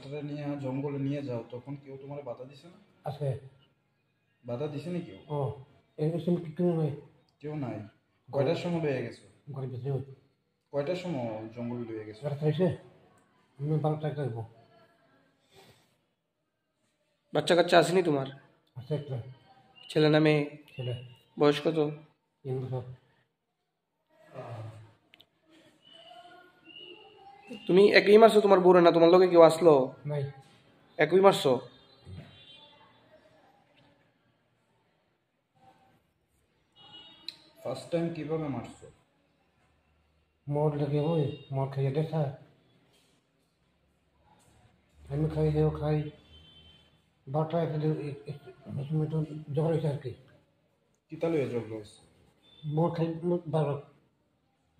বাচ্চাটা নিয়ে জঙ্গলে নিয়ে যাও, তখন কেউ তোমার বাধা দিছে না? আছে বাধা দিছে না কেউ? এরকম কেউ নাই। কেউ নাই? কয়টার সময় লয়ে গেছো? ঘরের ভিতরে কয়টার সময় জঙ্গল লয়ে গেছো? রাত হয়েছে, আমি 12টায় খাইব। বাচ্চা কাচ্চা আসেনি তোমার? আছে একটা ছেলে না মেয়ে? ছেলে, বয়স কত? 3 বছর। তুমি একই মারছো তোমার বউরে, না তোমার লগে কেউ আসলো? নাই, একই মারছো? ফার্স্ট টাইম কিভাবে মারছো? মদ লাগে ওই মদ খাইয়ে দেখা, আমি খাই দেও খাই 12টায় একটা সময় তো ঝগড়া হয়েছে আর কি। কিতা লয়ে ঝগড়া হয়েছে? মদ খাই,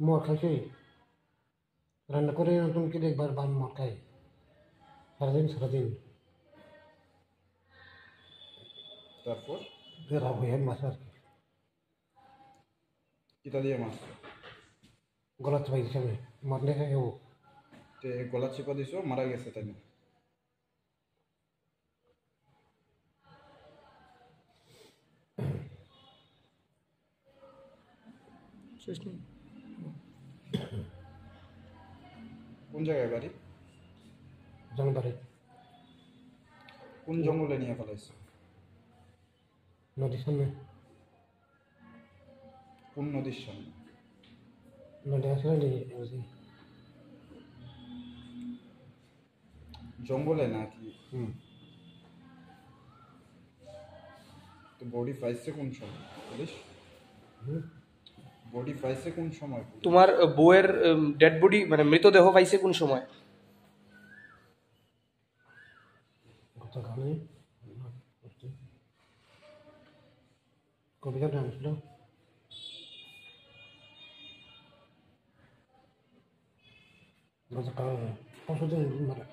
মদ খাইছে, রান্না করে নতুন কি দেখবার বান মদ খাই সারাদিন তারপর বেরা হয়ে মাছ আর কি। কিতা দিয়ে মারছো? গলাতে পাইছি আমি মদ লেখা ও তে গলা চেপা দিছো, মারা গেছে তাই না? কোন জায়গায় বাড়ি? জঙ্গলে কোন জঙ্গলে নিয়ে ফেলাইছো? নদীর সামনে, কোন নদীর সামনে? নদী আছে না জঙ্গলে নাকি? হুম। তো বডি পাইছে কোন সময় পুলিশ? বডি পাইছে কোন সময়? তোমার বউয়ের ডেড বডি মানে মৃতদেহ পাইছে কোন সময়? গতকালই কবিতা নাম ছিল গতকাল পরশুদিন মারা,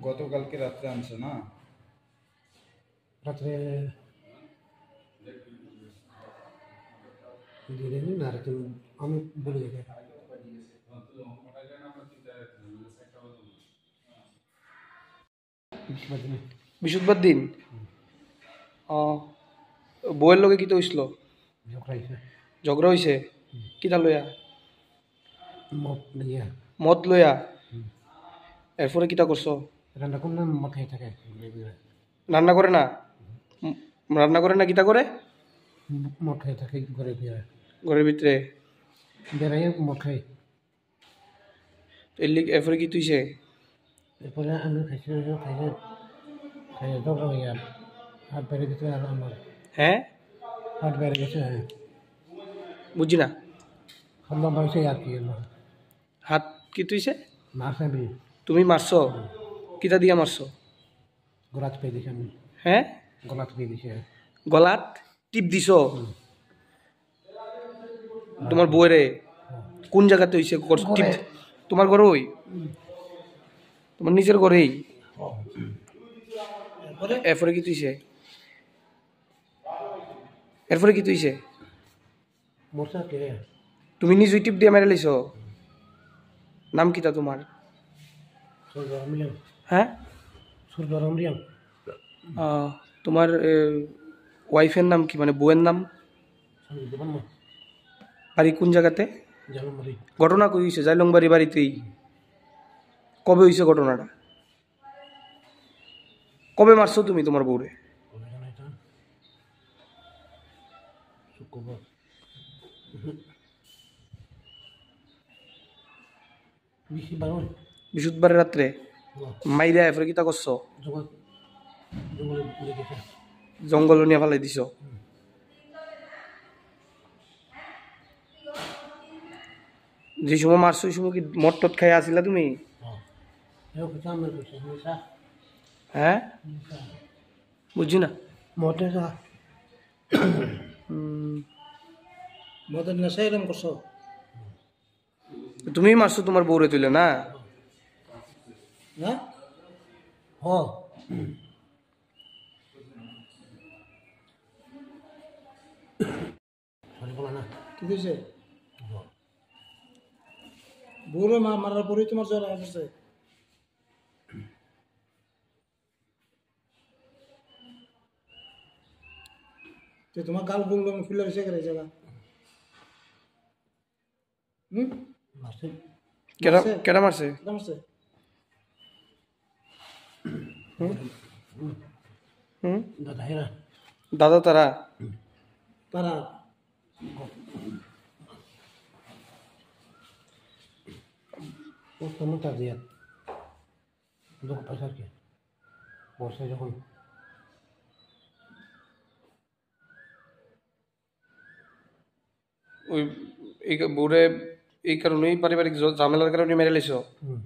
গতকালকে রাত্রে আনছে না? রাত্রে দিয়ে দেবেন না, আর আমি বলে দেবে বৃহস্পতিবার দিন। বউয়ের লগে কিতা হইছিল? ঝগড়া হয়েছে, ঝগড়া হইছে কিতা লইয়া? মদ নিয়ে মদ লইয়া? এরপরে কিতা করছো? রান্না করলাম, মদ খাই থাকে, রান্না করে না? রান্না করে না কিতা করে? মদ খাই থাকে ঘরে বেড়ায়, ঘরের ভিতরে বেড়াই মদ খাই। এরপরে কি তুইছে? এরপরে আমি খাইছি, খাইয়ে ঝগড়া হয়ে গেল, হাত বেড়ে গেছে আর আমার হ্যাঁ হাত বেড়ে গেছে, বুঝি না। হাত লম্বা হয়েছে আর কি, হাত কি তুইছে? মারছে আমি, তুমি মারছো? কিতা দিয়া মারছো? গলাত পেয়ে দিছি আমি, হ্যাঁ গলাত পেয়ে দিছে। গলাত টিপ দিছো? তোমার বউরে কোন জায়গাতে হইছে টিপ? তোমার ঘরে? ওই তোমার নিজের ঘরেই? এরপরে কি তুইছে? এরপরে কি তুইছে? মরছে কে? তুমি নিজেই টিপ দিয়ে মেরে লাইছো? নাম কিতা তোমার? হ্যাঁ তোমার ওয়াইফের নাম কি, মানে বউয়ের নাম? বাড়ি কোন জায়গাতে? ঘটনা কই হয়েছে? জাইলংবাড়ি বাড়িতেই? কবে হয়েছে ঘটনাটা? কবে মারছো তুমি তোমার বউরে? বৃহস্পতিবারের রাত্রে মাইরা এরপরে কিতা করছো? জঙ্গল নিয়ে ফেলাই দিছ? যে সময় মারছো ওই সময় কি মদ টদ খাই আসিলা তুমি? হ্যাঁ বুঝছি না। মদের নেশা এরকম করছো? তুমি মারছো তোমার বউরে তুলে না? কি হয়েছে? বউরে মারার পরেই তোমার জ্বর আসছে? তো তোমার গাল গুলো ফুলে রয়েছে করে জায়গা মারছে কেডা কেডা মারছে সমস্যা হুম দাদা হেরা দাদা তারা তারা ও কেমন তার দিয়া লোক পয়সা কি বর্ষায় যখন ওই এই বউরে এই কারণেই পারিবারিক ঝামেলার কারণে মেরে লেছো হুম